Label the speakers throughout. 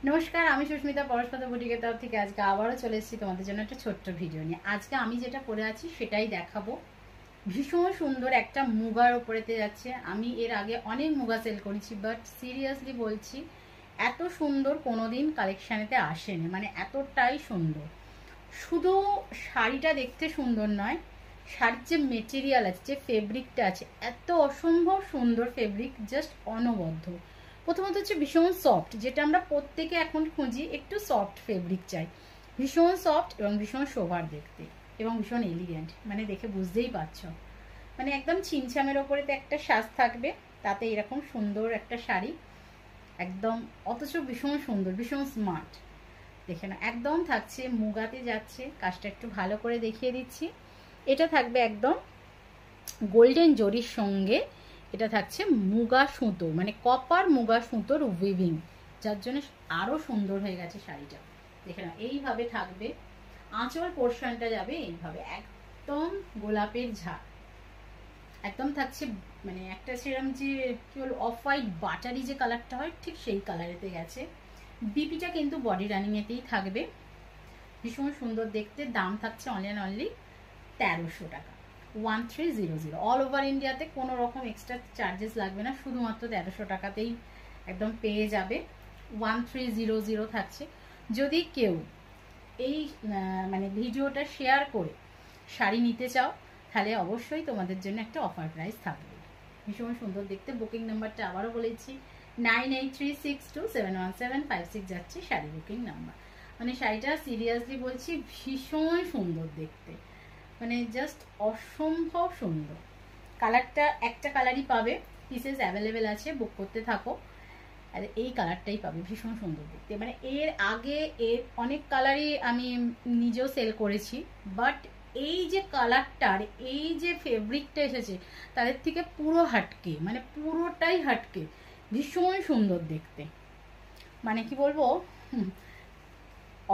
Speaker 1: নমস্কার, আমি সুস্মিতা পরশপাতা বুটিকের তরফ থেকে আজকে আবারও চলে এসেছি তোমাদের জন্য একটা ছোট্ট ভিডিও নিয়ে। আজকে আমি যেটা পরে আছি সেটাই দেখাবো। ভীষণ সুন্দর একটা মুগার ওপরেতে যাচ্ছে। আমি এর আগে অনেক মুগা সেল করেছি, বাট সিরিয়াসলি বলছি এত সুন্দর কোনোদিন কালেকশানেতে আসেনি, মানে এতটাই সুন্দর। শুধু শাড়িটা দেখতে সুন্দর নয়, শাড়ির যে মেটেরিয়াল আছে, যে ফেব্রিকটা আছে, এত অসম্ভব সুন্দর ফেব্রিক, জাস্ট অনবদ্য। প্রথমত হচ্ছে ভীষণ সফট, যেটা আমরা প্রত্যেকে এখন খুঁজি, একটু সফট ফেব্রিক চাই। ভীষণ সফট এবং ভীষণ সোভার দেখতে এবং ভীষণ এলিগেন্ট, মানে দেখে বুঝতেই পারছো। মানে একদম ছিমছামের ওপরে তো একটা সাজ থাকবে, তাতে এরকম সুন্দর একটা শাড়ি, একদম অথচ ভীষণ সুন্দর, ভীষণ স্মার্ট। দেখে না, একদম থাকছে মুগাতে যাচ্ছে। কাজটা একটু ভালো করে দেখিয়ে দিচ্ছি। এটা থাকবে একদম গোল্ডেন জরির সঙ্গে, এটা থাকছে মুগা সুতো, মানে কপার মুগা সুতোর উইভিং, যার জন্য আরো সুন্দর হয়ে গেছে শাড়িটা। দেখে না, এইভাবে থাকবে। আঁচল পোর্শনটা যাবে এইভাবে, একদম গোলাপের ঝাড়, একদম থাকছে মানে একটা সেরকম যে কি বল, অফ হোয়াইট বাটারি যে কালারটা হয়, ঠিক সেই কালারেতে গেছে। বিপিটা কিন্তু বডি রানিং এতেই থাকবে। ভীষণ সুন্দর দেখতে। দাম থাকছে অনলি 1300 টাকা, 1300। অল ওভার ইন্ডিয়াতে কোনো রকম এক্সট্রা চার্জেস লাগবে না, শুধুমাত্র 1300 টাকাতেই একদম পেয়ে যাবে। 1300 থাকছে। যদি কেউ এই মানে ভিডিওটা শেয়ার করে শাড়ি নিতে চাও, তাহলে অবশ্যই তোমাদের জন্য একটা অফার প্রাইস থাকবে। ভীষণ সুন্দর দেখতে। বুকিং নাম্বারটা আবারও বলেছি, 9836271756 যাচ্ছে শাড়ি বুকিং নাম্বার। মানে শাড়িটা সিরিয়াসলি বলছি ভীষণ সুন্দর দেখতে, মানে জাস্ট অসম্ভব সুন্দর। কালারটা একটা কালারই পাবে, পিসেস অ্যাভেলেবেল আছে, বুক করতে থাকো। আর এই কালারটাই পাবে, ভীষণ সুন্দর দেখতে। মানে এর আগে এর অনেক কালারই আমি নিজেও সেল করেছি, বাট এই যে কালারটার এই যে ফেব্রিকটা এসেছে, তাদের থেকে পুরো হাটকে, মানে পুরোটাই হাটকে, ভীষণ সুন্দর দেখতে। মানে কি বলবো,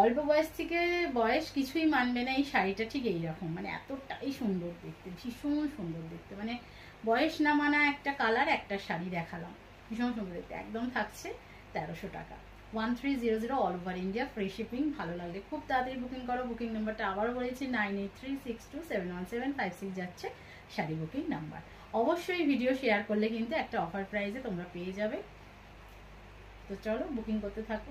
Speaker 1: অল্প বয়স থেকে বয়স কিছুই মানবে না এই শাড়িটা, ঠিক এইরকম, মানে এতটাই সুন্দর দেখতে, ভীষণ সুন্দর দেখতে। মানে বয়স না মানা একটা কালার, একটা শাড়ি দেখালাম, ভীষণ সুন্দর দেখতে। একদম থাকছে 1300 টাকা, 1300 all over India, free shipping. ভালো লাগলে খুব তাড়াতাড়ি বুকিং করো। বুকিং নাম্বারটা আবারও বলেছি, 9836271756 যাচ্ছে শাড়ি বুকিং নাম্বার। অবশ্যই ভিডিও শেয়ার করলে কিন্তু একটা অফার প্রাইসে তোমরা পেয়ে যাবে। তো চলো বুকিং করতে থাকো।